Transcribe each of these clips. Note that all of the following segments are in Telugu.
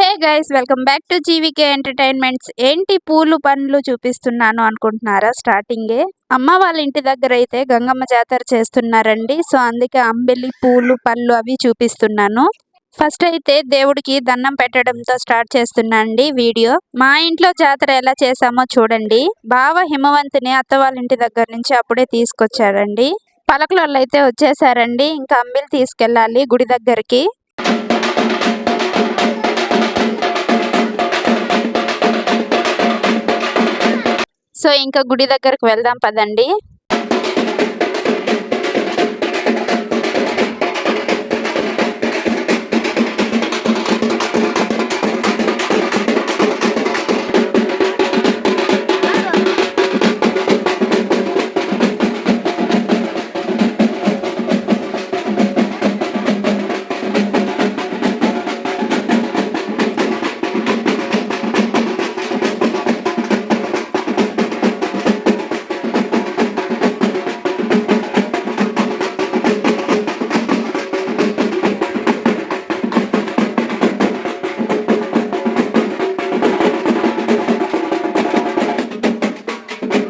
Hey guys, welcome back to GVK entertainments. ఏంటి పూలు పండ్లు చూపిస్తున్నాను అనుకుంటున్నారా? స్టార్టింగే అమ్మ వాళ్ళ ఇంటి దగ్గర అయితే గంగమ్మ జాతర చేస్తున్నారండి. సో అందుకే అంబెలి పూలు పళ్ళు అవి చూపిస్తున్నాను. ఫస్ట్ అయితే దేవుడికి దండం పెట్టడంతో స్టార్ట్ చేస్తున్నా అండి వీడియో. మా ఇంట్లో జాతర ఎలా చేసామో చూడండి. బావ హిమవంతిని అత్త వాళ్ళ ఇంటి దగ్గర నుంచి అప్పుడే తీసుకొచ్చాడండి. పలకలోళ్ళు అయితే వచ్చేసారండి. ఇంకా అంబెలి తీసుకెళ్ళాలి గుడి దగ్గరికి. సో ఇంకా గుడి దగ్గరకు వెళ్దాం పదండి.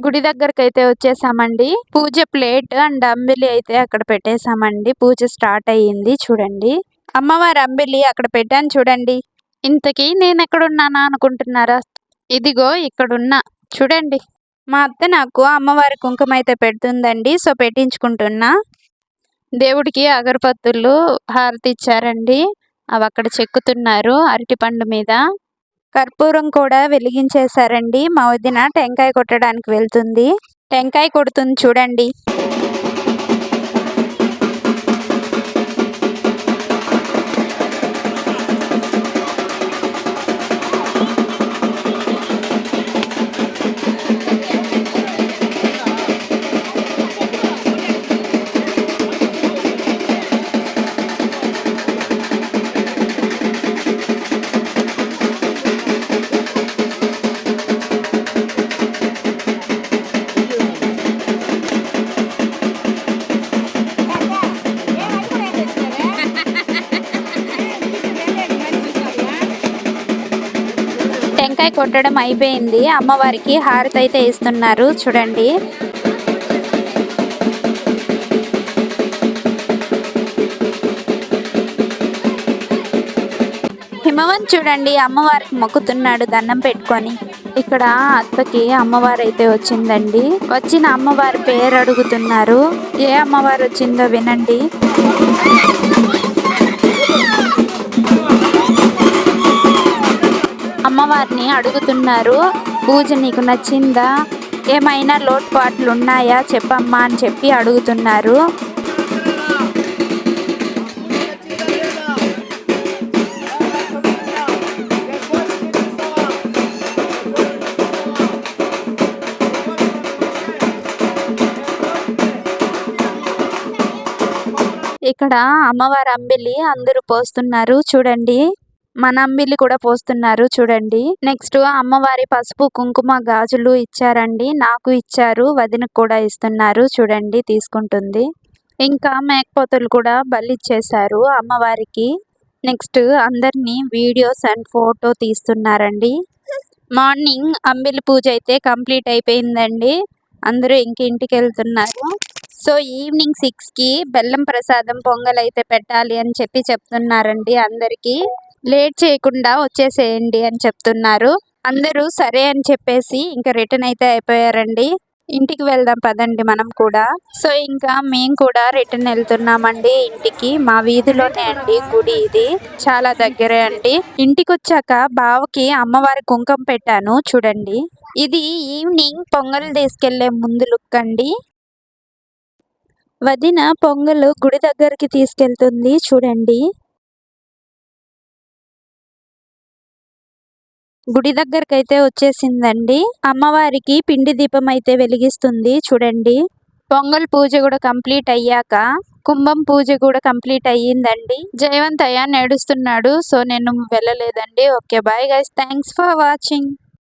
గుడి దగ్గరకు అయితే వచ్చేసామండి. పూజ ప్లేట్ అండ్ అంబిలి అయితే అక్కడ పెట్టేసామండి. పూజ స్టార్ట్ అయ్యింది. చూడండి అమ్మవారి అంబిలి అక్కడ పెట్టాను చూడండి. ఇంతకీ నేను ఎక్కడున్నానా అనుకుంటున్నారా? ఇదిగో ఇక్కడున్నా చూడండి. మా అత్త నాకు అమ్మవారి కుంకుమ అయితే పెడుతుందండి. సో పెట్టించుకుంటున్నా. దేవుడికి అగరబత్తులు హారతి ఇచ్చారండి. అవి అక్కడ చెక్కుతున్నారు అరటిపండు మీద. కర్పూరం కూడా వెలిగించేశారండి. మా వదిన టెంకాయ కొట్టడానికి వెళ్తుంది. టెంకాయ కొడుతుంది చూడండి. టెంకాయ కొట్టడం అయిపోయింది. అమ్మవారికి హారతి అయితే ఇస్తున్నారు చూడండి. హిమవంత్ చూడండి అమ్మవారికి మొక్కుతున్నాడు దండం పెట్టుకొని. ఇక్కడ అత్తకి అమ్మవారు అయితే వచ్చిందండి. వచ్చిన అమ్మవారి పేరు అడుగుతున్నారు. ఏ అమ్మవారు వచ్చిందో వినండి. అమ్మవారిని అడుగుతున్నారు. పూజ నీకు నచ్చిందా? ఏమైనా లోటుపాట్లు ఉన్నాయా చెప్పమ్మా అని చెప్పి అడుగుతున్నారు. ఇక్కడ అమ్మవారి అంబిలి అందరూ పోస్తున్నారు చూడండి. మన అంబిలి కూడా పోస్తున్నారు చూడండి. నెక్స్ట్ అమ్మవారి పసుపు కుంకుమ గాజులు ఇచ్చారండి. నాకు ఇచ్చారు, వదినకు కూడా ఇస్తున్నారు చూడండి. తీసుకుంటుంది. ఇంకా మేకపోతులు కూడా బలిచ్చేశారు అమ్మవారికి. నెక్స్ట్ అందరినీ వీడియోస్ అండ్ ఫోటో తీస్తున్నారండి. మార్నింగ్ అంబిలి పూజ అయితే కంప్లీట్ అయిపోయిందండి. అందరూ ఇంటికి వెళ్తున్నారు. సో ఈవినింగ్ 6కి బెల్లం ప్రసాదం పొంగల్ అయితే పెట్టాలి అని చెప్పి చెప్తున్నారండి. అందరికీ లేట్ చేయకుండా వచ్చేసేయండి అని చెప్తున్నారు. అందరూ సరే అని చెప్పేసి ఇంకా రిటర్న్ అయితే అయిపోయారండి. ఇంటికి వెళ్దాం పదండి మనం కూడా. సో ఇంకా మేము కూడా రిటర్న్ వెళ్తున్నామండి ఇంటికి. మా వీధిలోనే అండి గుడి. ఇది చాలా దగ్గరే అండి. ఇంటికి వచ్చాక బావకి అమ్మవారి కుంకుమ పెట్టాను చూడండి. ఇది ఈవినింగ్ పొంగల్ తీసుకెళ్లే ముందు లుక్ అండి. వదిన పొంగల్ గుడి దగ్గరికి తీసుకెళ్తుంది చూడండి. గుడి దగ్గరకు అయితే వచ్చేసిందండి. అమ్మవారికి పిండి దీపం అయితే వెలిగిస్తుంది చూడండి. పొంగల్ పూజ కూడా కంప్లీట్ అయ్యాక కుంభం పూజ కూడా కంప్లీట్ అయ్యిందండి. జయవంత్ అయ్య నడుస్తున్నాడు. సో నేను వెళ్ళలేదండి. Okay bye guys, thanks for watching.